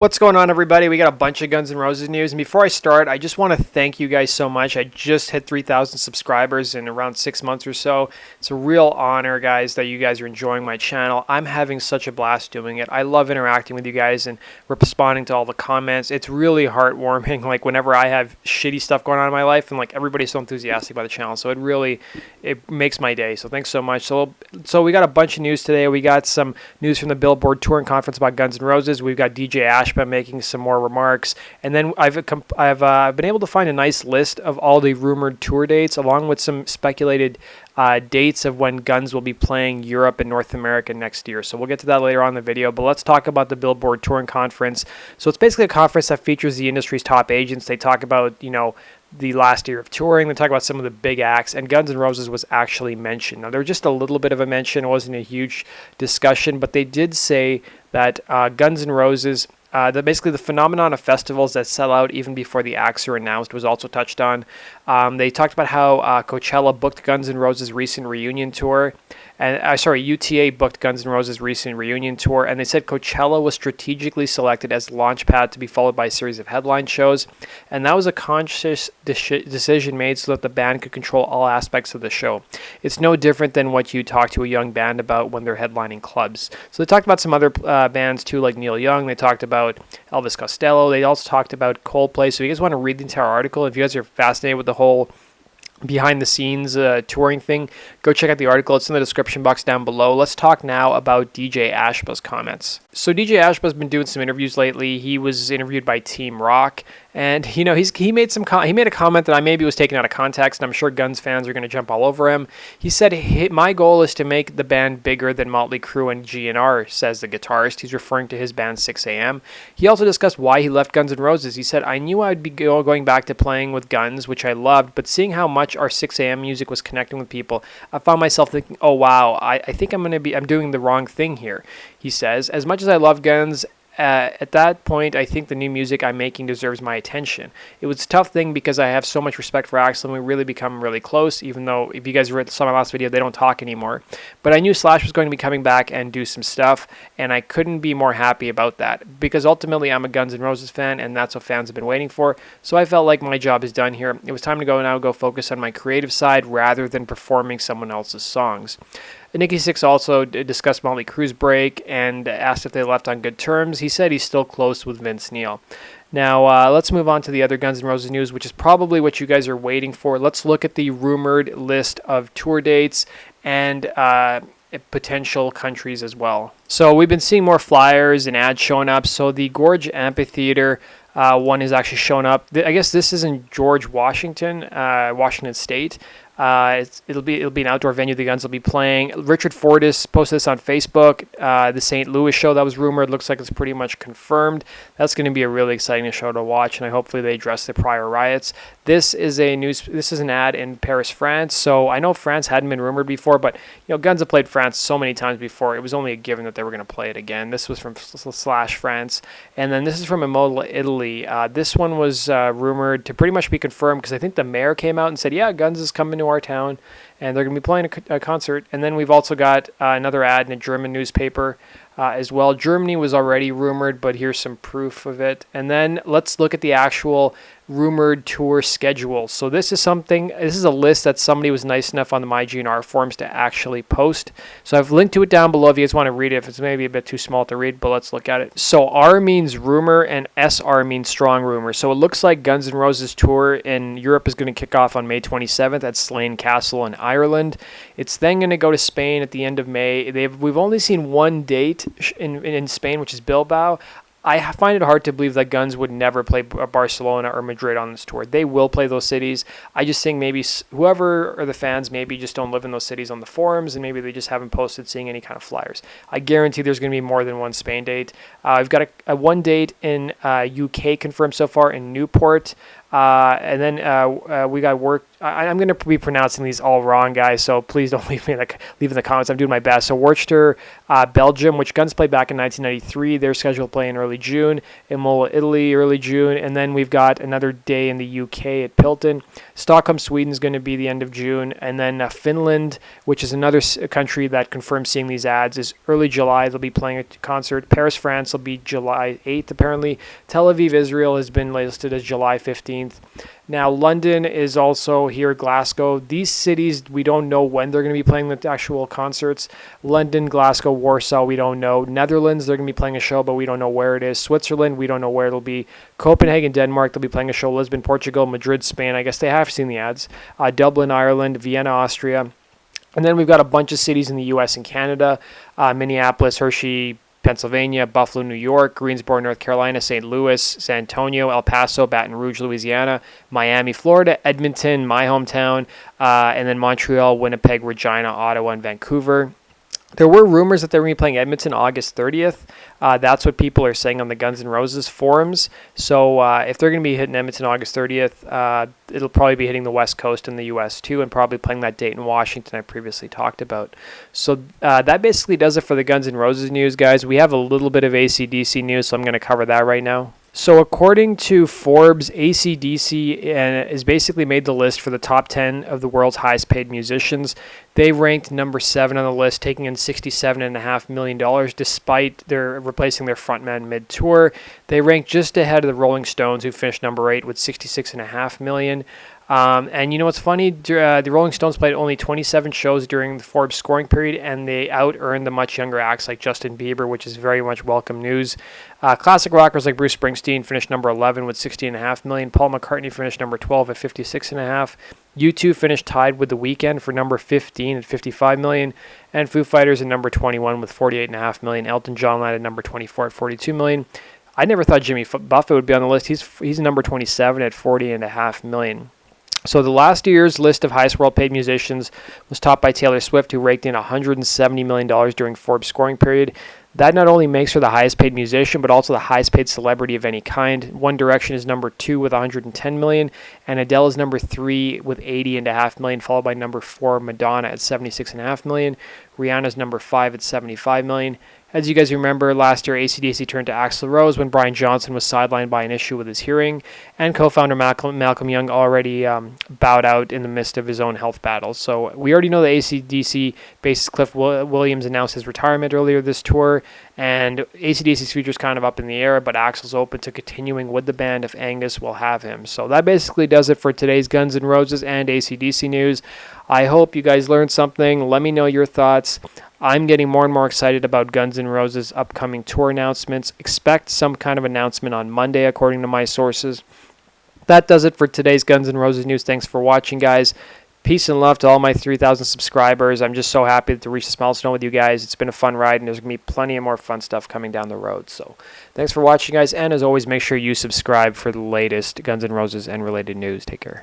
What's going on, everybody? We got a bunch of Guns N' Roses news, and before I start, I just want to thank you guys so much. I just hit 3,000 subscribers in around 6 months or so. It's a real honor, guys, that you guys are enjoying my channel. I'm having such a blast doing it. I love interacting with you guys and responding to all the comments. It's really heartwarming, like whenever I have shitty stuff going on in my life, and like everybody's so enthusiastic about the channel. So it makes my day. So thanks so much. So we got a bunch of news today. We got some news from the Billboard touring conference about Guns N' Roses. We've got DJ Ashba making some more remarks, and then I've been able to find a nice list of all the rumored tour dates, along with some speculated dates of when Guns will be playing Europe and North America next year. So we'll get to that later on in the video, but let's talk about the Billboard touring conference. So it's basically a conference that features the industry's top agents. They talk about, the last year of touring. They talk about some of the big acts, and Guns N' Roses was actually mentioned. Now, there was just a little bit of a mention. It wasn't a huge discussion, but they did say that Guns N' Roses, that basically the phenomenon of festivals that sell out even before the acts are announced was also touched on. They talked about how Coachella booked Guns N' Roses' recent reunion tour. UTA booked Guns N' Roses' recent reunion tour, and they said Coachella was strategically selected as launchpad to be followed by a series of headline shows, and that was a conscious decision made so that the band could control all aspects of the show. It's no different than what you talk to a young band about when they're headlining clubs. So they talked about some other bands too, like Neil Young. They talked about Elvis Costello. They also talked about Coldplay. So if you guys want to read the entire article, if you guys are fascinated with the whole behind the scenes touring thing, go check out the article. It's in the description box down below. Let's talk now about DJ Ashba's comments. So DJ Ashba's been doing some interviews lately. He was interviewed by Team Rock, and he made a comment that I maybe was taken out of context, and I'm sure Guns fans are going to jump all over him. He said, "My goal is to make the band bigger than Motley Crue and GNR," says the guitarist. He's referring to his band 6am. He also discussed why he left Guns N' Roses. He said, "I knew I'd be going back to playing with Guns, which I loved, but seeing how much our 6am music was connecting with people, I found myself thinking, oh wow, I think I'm doing the wrong thing here." He says, "As much as I love Guns, at that point, I think the new music I'm making deserves my attention. It was a tough thing because I have so much respect for Axl, and we really become really close, even though if you guys saw my last video, they don't talk anymore. But I knew Slash was going to be coming back and do some stuff, and I couldn't be more happy about that, because ultimately I'm a Guns N' Roses fan, and that's what fans have been waiting for. So I felt like my job is done here. It was time to go focus on my creative side rather than performing someone else's songs." Nikki Sixx also discussed Motley Crue's break and asked if they left on good terms. He said he's still close with Vince Neil. Now, let's move on to the other Guns N' Roses news, which is probably what you guys are waiting for. Let's look at the rumored list of tour dates and potential countries as well. So we've been seeing more flyers and ads showing up. So the Gorge Amphitheater one is actually showing up. I guess this is in George Washington, Washington State. It'll be an outdoor venue the Guns will be playing. Richard Fortis posted this on Facebook. The St. Louis show that was rumored looks like it's pretty much confirmed. That's going to be a really exciting show to watch, and hopefully they address the prior riots. This is an ad in Paris, France. So I know France hadn't been rumored before, but Guns have played France so many times before. It was only a given that they were going to play it again. This was from Slash France, and then this is from Imola, Italy. This one was rumored to pretty much be confirmed because I think the mayor came out and said, "Yeah, Guns is coming to our town, and they're going to be playing a concert." And then we've also got another ad in a German newspaper as well. Germany was already rumored, but here's some proof of it. And then let's look at the actual rumored tour schedule. So this is a list that somebody was nice enough on the MyGNR forums to actually post. So I've linked to it down below if you guys want to read it, if it's maybe a bit too small to read, but let's look at it. So R means rumor and SR means strong rumor. So it looks like Guns N' Roses tour in Europe is going to kick off on May 27th at Slane Castle in Ireland. It's then going to go to Spain at the end of May. We've only seen one date in Spain, which is Bilbao. I find it hard to believe that Guns would never play Barcelona or Madrid on this tour. They will play those cities. I just think maybe whoever are the fans maybe just don't live in those cities on the forums, and maybe they just haven't posted seeing any kind of flyers. I guarantee there's going to be more than one Spain date. I've got a one date in UK confirmed so far in Newport. And then we got work. I'm going to be pronouncing these all wrong, guys, so please don't leave in the comments. I'm doing my best. So Worcester, Belgium, which Guns played back in 1993. They're scheduled to play in early June. Imola, Italy, early June. And then we've got another day in the UK at Pilton. Stockholm, Sweden is going to be the end of June. And then Finland, which is another country that confirms seeing these ads, is early July. They'll be playing a concert. Paris, France will be July 8th, apparently. Tel Aviv, Israel has been listed as July 15th. Now, London is also here, Glasgow. These cities, we don't know when they're going to be playing the actual concerts. London, Glasgow, Warsaw, we don't know. Netherlands, they're going to be playing a show, but we don't know where it is. Switzerland, we don't know where it'll be. Copenhagen, Denmark, they'll be playing a show. Lisbon, Portugal, Madrid, Spain. I guess they have seen the ads. Dublin, Ireland, Vienna, Austria. And then we've got a bunch of cities in the U.S. and Canada. Minneapolis, Hershey, Pennsylvania, Buffalo, New York, Greensboro, North Carolina, St. Louis, San Antonio, El Paso, Baton Rouge, Louisiana, Miami, Florida, Edmonton, my hometown, and then Montreal, Winnipeg, Regina, Ottawa, and Vancouver. There were rumors that they were going to be playing Edmonton August 30th. That's what people are saying on the Guns N' Roses forums. So if they're going to be hitting Edmonton August 30th, it'll probably be hitting the West Coast in the U.S. too, and probably playing that date in Washington I previously talked about. So that basically does it for the Guns N' Roses news, guys. We have a little bit of AC/DC news, so I'm going to cover that right now. So according to Forbes, AC/DC is basically made the list for the top 10 of the world's highest paid musicians. They ranked number 7 on the list, taking in $67.5 million, despite their replacing their frontman mid-tour. They ranked just ahead of the Rolling Stones, who finished number 8 with $66.5 million. And you know what's funny? The Rolling Stones played only 27 shows during the Forbes scoring period, and they out-earned the much younger acts like Justin Bieber, which is very much welcome news. Classic rockers like Bruce Springsteen finished number 11 with $60.5 million. Paul McCartney finished number 12 at $56.5 million. U2 finished tied with The Weeknd for number 15 at $55 million. And Foo Fighters at number 21 with $48.5 million. Elton John landed number 24 at $42 million. I never thought Jimmy Buffett would be on the list. He's number 27 at $40.5 million. So the last year's list of highest world paid musicians was topped by Taylor Swift, who raked in $170 million during Forbes scoring period. That not only makes her the highest paid musician, but also the highest paid celebrity of any kind. One Direction is number 2 with $110 million, and Adele is number 3 with $80.5 million, followed by number 4, Madonna at $76.5 million. Rihanna's number 5 at $75 million. As you guys remember, last year AC/DC turned to Axl Rose when Brian Johnson was sidelined by an issue with his hearing, and co-founder Malcolm Young already bowed out in the midst of his own health battles. So we already know that AC/DC bassist Cliff Williams announced his retirement earlier this tour, and AC/DC's future is kind of up in the air, but Axl's open to continuing with the band if Angus will have him. So that basically does it for today's Guns N' Roses and AC/DC news. I hope you guys learned something. Let me know your thoughts. I'm getting more and more excited about Guns N' Roses' upcoming tour announcements. Expect some kind of announcement on Monday, according to my sources. That does it for today's Guns N' Roses news. Thanks for watching, guys. Peace and love to all my 3,000 subscribers. I'm just so happy to reach this milestone with you guys. It's been a fun ride, and there's going to be plenty of more fun stuff coming down the road. So thanks for watching, guys. And as always, make sure you subscribe for the latest Guns N' Roses and related news. Take care.